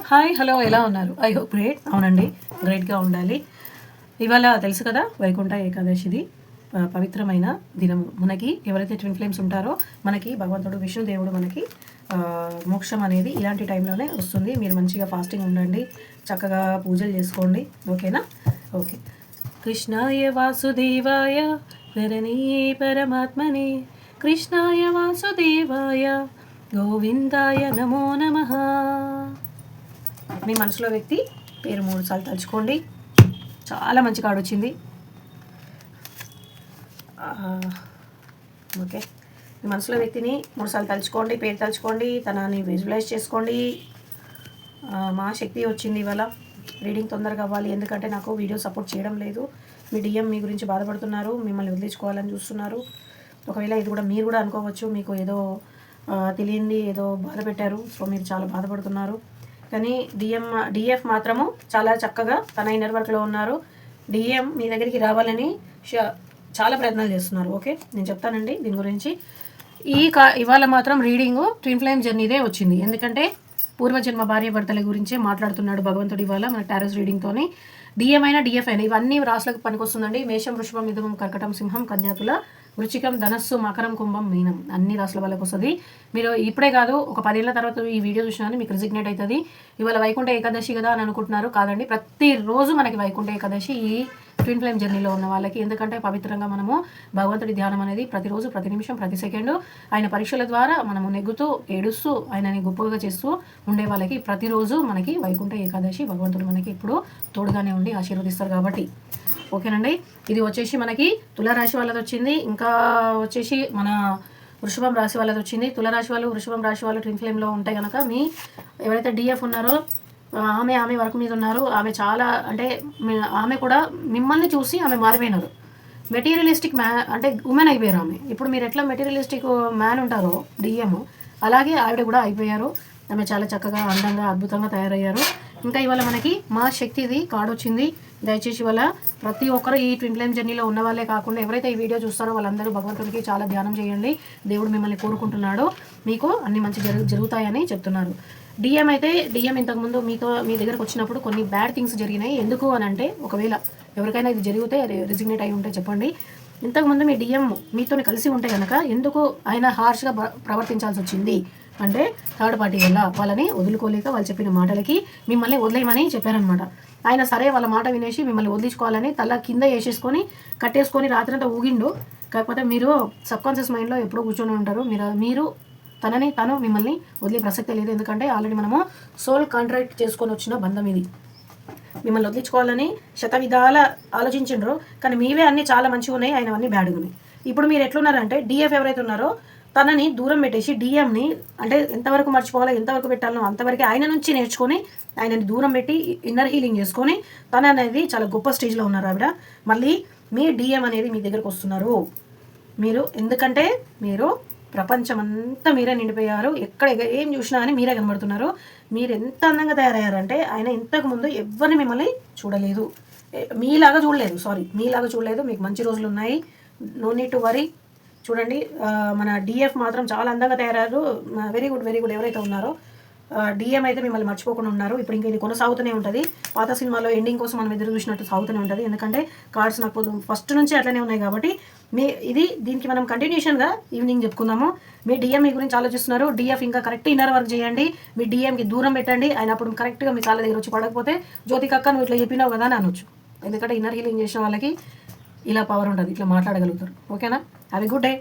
Hi hello ఎలా ఉన్నారు? I hope great. అవునండి, గ్రేట్గా ఉండాలి. ఇవాళ తెలుసు కదా, వైకుంఠ ఏకాదశిది పవిత్రమైన దినము. మనకి ఎవరైతే ట్విన్ ఫ్లేమ్స్ ఉంటారో మనకి భగవంతుడు విష్ణుదేవుడు మనకి మోక్షం అనేది ఇలాంటి టైంలోనే వస్తుంది. మీరు మంచిగా ఫాస్టింగ్ ఉండండి, చక్కగా పూజలు చేసుకోండి, ఓకేనా? ఓకే. కృష్ణాయ వాసుదేవాయ ప్రణీయే పరమాత్మనే, కృష్ణాయ వాసుదేవాయ గోవిందాయ నమో నమః. మీ మనసులో వ్యక్తి పేరు 3 సార్లు తలుచుకోండి. చాలా మంచి కార్డు వచ్చింది. ఓకే, మీ మనసులో వ్యక్తిని 3 సార్లు తలుచుకోండి, పేరు తలుచుకోండి, తనని విజువలైజ్ చేసుకోండి. మా శక్తి వచ్చింది ఇవాళ. రీడింగ్ తొందరగా అవ్వాలి, ఎందుకంటే నాకు వీడియో సపోర్ట్ చేయడం లేదు. మీ డిఎం మీ గురించి బాధపడుతున్నారు, మిమ్మల్ని వదిలించుకోవాలని చూస్తున్నారు. ఒకవేళ ఇది కూడా మీరు కూడా అనుకోవచ్చు, మీకు ఏదో తెలియంది ఏదో బాధ పెట్టారు, సో మీరు చాలా బాధపడుతున్నారు. కానీ డిఎఫ్ మాత్రము చాలా చక్కగా తన ఇన్నర్ వర్క్లో ఉన్నారు. డిఎం మీ దగ్గరికి రావాలని చాలా ప్రయత్నాలు చేస్తున్నారు. ఓకే, నేను చెప్తానండి దీని గురించి. ఇవాళ మాత్రం రీడింగు ట్విన్ ఫ్లేమ్ జర్నీదే వచ్చింది, ఎందుకంటే పూర్వజన్మ భార్య భర్తల గురించే మాట్లాడుతున్నాడు భగవంతుడు ఇవాళ మన టారోస్ రీడింగ్తోని. డిఎం అయినా డిఎఫ్ అయినా ఇవన్నీ రాసులకు పనికొస్తుందండి. మేషం, వృషభం, మిథునం, కర్కటం, సింహం, కన్యాతుల, వృచ్చికం, ధనస్సు, మకరం, కుంభం, మీనం అన్ని రాసుల వాళ్ళకి వస్తుంది. మీరు ఇప్పుడే కాదు, ఒక 10 ఏళ్ల తర్వాత ఈ వీడియో చూసినా మీకు రిజిగ్నేట్ అవుతుంది. ఇవాళ వైకుంఠ ఏకాదశి కదా అని అనుకుంటున్నారు, కాదండి. ప్రతిరోజు మనకి వైకుంఠ ఏకాదశి ఈ ట్విన్ ఫ్లేమ్ జర్నీలో ఉన్న వాళ్ళకి. ఎందుకంటే పవిత్రంగా మనము భగవంతుడి ధ్యానం అనేది ప్రతిరోజు, ప్రతి నిమిషం, ప్రతి సెకండు ఆయన పరీక్షల ద్వారా మనము నెగ్గుతూ ఏడుస్తూ ఆయనని గొప్పగా చేస్తూ ఉండే వాళ్ళకి ప్రతిరోజు మనకి వైకుంఠ ఏకాదశి భగవంతుడు మనకి ఇప్పుడు తోడుగానే ఉండి ఆశీర్వదిస్తారు కాబట్టి. ఓకేనండి, ఇది వచ్చేసి మనకి తులారాశి వాళ్ళది వచ్చింది. ఇంకా వచ్చేసి మన వృషభం రాశి వాళ్ళది వచ్చింది. తులారాశి వాళ్ళు, వృషభం రాశి వాళ్ళు ట్విన్ ఫ్లేమ్లో ఉంటే కనుక మీ ఎవరైతే డిఎఫ్ ఉన్నారో ఆమె వర్క్ మీద ఉన్నారు. ఆమె చాలా అంటే ఆమె కూడా మిమ్మల్ని చూసి ఆమె మారిపోయినారు. మెటీరియలిస్టిక్ అంటే ఉమెన్ అయిపోయారు ఆమె. ఇప్పుడు మీరు ఎట్లా మెటీరియలిస్టిక్ మ్యాన్ ఉంటారో డిఎం, అలాగే ఆవిడ కూడా అయిపోయారు. ఆమె చాలా చక్కగా అందంగా అద్భుతంగా తయారయ్యారు. ఇంకా ఇవాళ మనకి మా శక్తిది కార్డు వచ్చింది. దయచేసి ఇవాళ ప్రతి ఒక్కరు ఈ ట్విన్ ఫ్లేమ్ జర్నీలో ఉన్న వాళ్ళే కాకుండా ఎవరైతే ఈ వీడియో చూస్తారో వాళ్ళందరూ భగవంతుడికి చాలా ధ్యానం చేయండి. దేవుడు మిమ్మల్ని కోరుకుంటున్నాడు, మీకు అన్ని మంచి జరుగుతాయని చెప్తున్నారు. డిఎం అయితే డిఎం ఇంతకుముందు మీ దగ్గరకు వచ్చినప్పుడు కొన్ని బ్యాడ్ థింగ్స్ జరిగినాయి. ఎందుకు అని అంటే, ఒకవేళ ఎవరికైనా ఇది జరిగితే రిజిగ్నేట్ అయి ఉంటే చెప్పండి. ఇంతకుముందు మీ డిఎం మీతో కలిసి ఉంటే కనుక ఎందుకు ఆయన హార్ష్గా ప్రవర్తించాల్సి వచ్చింది అంటే, థర్డ్ పార్టీ వల్ల వాళ్ళని వదులుకోలేక వాళ్ళు చెప్పిన మాటలకి మిమ్మల్ని వదిలేయమని చెప్పారనమాట. ఆయన సరే వాళ్ళ మాట వినేసి మిమ్మల్ని వదిలించుకోవాలని తల కింద వేసేసుకొని కట్టేసుకొని రాత్రంతా ఊగిండు. కాకపోతే మీరు సబ్కాన్షియస్ మైండ్లో ఎప్పుడూ కూర్చొని ఉంటారు. మీరు తను మిమ్మల్ని వదిలే ప్రసక్తే లేదు. ఎందుకంటే ఆల్రెడీ మనము సోల్ కాంట్రాక్ట్ చేసుకొని వచ్చిన బంధం ఇది. మిమ్మల్ని వదిలించుకోవాలని శతవిధాల ఆలోచించిండ్రు, కానీ మీవే అన్నీ చాలా మంచిగా ఉన్నాయి, ఆయన అన్నీ బ్యాడ్గా ఉన్నాయి. ఇప్పుడు మీరు ఎట్లున్నారంటే డిఎఫ్ ఎవరైతే ఉన్నారో తనని దూరం పెట్టేసి డిఎంని అంటే ఎంతవరకు మర్చిపోవాలో ఎంతవరకు పెట్టాలో అంతవరకు ఆయన నుంచి నేర్చుకొని ఆయనని దూరం పెట్టి ఇన్నర్ హీలింగ్ చేసుకొని తన అనేది చాలా గొప్ప స్టేజ్లో ఉన్నారు ఆవిడ. మళ్ళీ మీ డిఎం అనేది మీ దగ్గరకు వస్తున్నారు. మీరు ఎందుకంటే మీరు ప్రపంచం అంతా మీరే నిండిపోయారు, ఎక్కడ ఏం చూసినా కానీ మీరే కనబడుతున్నారు. మీరు ఎంత అందంగా తయారయ్యారంటే ఆయన ఇంతకుముందు ఎవరిని మిమ్మల్ని చూడలేదు, మీలాగా చూడలేదు. మీకు మంచి రోజులు ఉన్నాయి, నో నీడ్ టు వరీ. చూడండి, మన డిఎఫ్ మాత్రం చాలా అందంగా తయారయ్యారు. Very good. ఎవరైతే ఉన్నారో డిఎం అయితే మిమ్మల్ని మర్చిపోకుండా ఉన్నారు. ఇప్పుడు ఇంకా ఇది కొనసాగుతూనే ఉంటుంది. పాత సినిమాలో ఎండింగ్ కోసం మనం ఎదురు చూసినట్టు సాగుతూనే ఉంటుంది. ఎందుకంటే కార్డ్స్ నాకు ఫస్ట్ నుంచి అట్లనే ఉన్నాయి కాబట్టి దీనికి మనం కంటిన్యూషన్గా ఈవినింగ్ చెప్పుకుందాము. మీ డిఎం మీ గురించి ఆలోచిస్తున్నారు. డిఎఫ్ ఇంకా కరెక్ట్ ఇన్నర్ వర్క్ చేయండి, మీ డిఎంకి దూరం పెట్టండి. ఆయన అప్పుడు కరెక్ట్గా మీ కాళ్ళ దగ్గర వచ్చి పడకపోతే జ్యోతికక్క నువ్వు ఇట్లా చెప్పినావు కదా అని అనొచ్చు. ఎందుకంటే ఇన్నర్ హీలింగ్ చేసిన వాళ్ళకి ఇలా పవర్ ఉంటుంది, ఇట్లా మాట్లాడగలుగుతారు. ఓకేనా? Have a good day.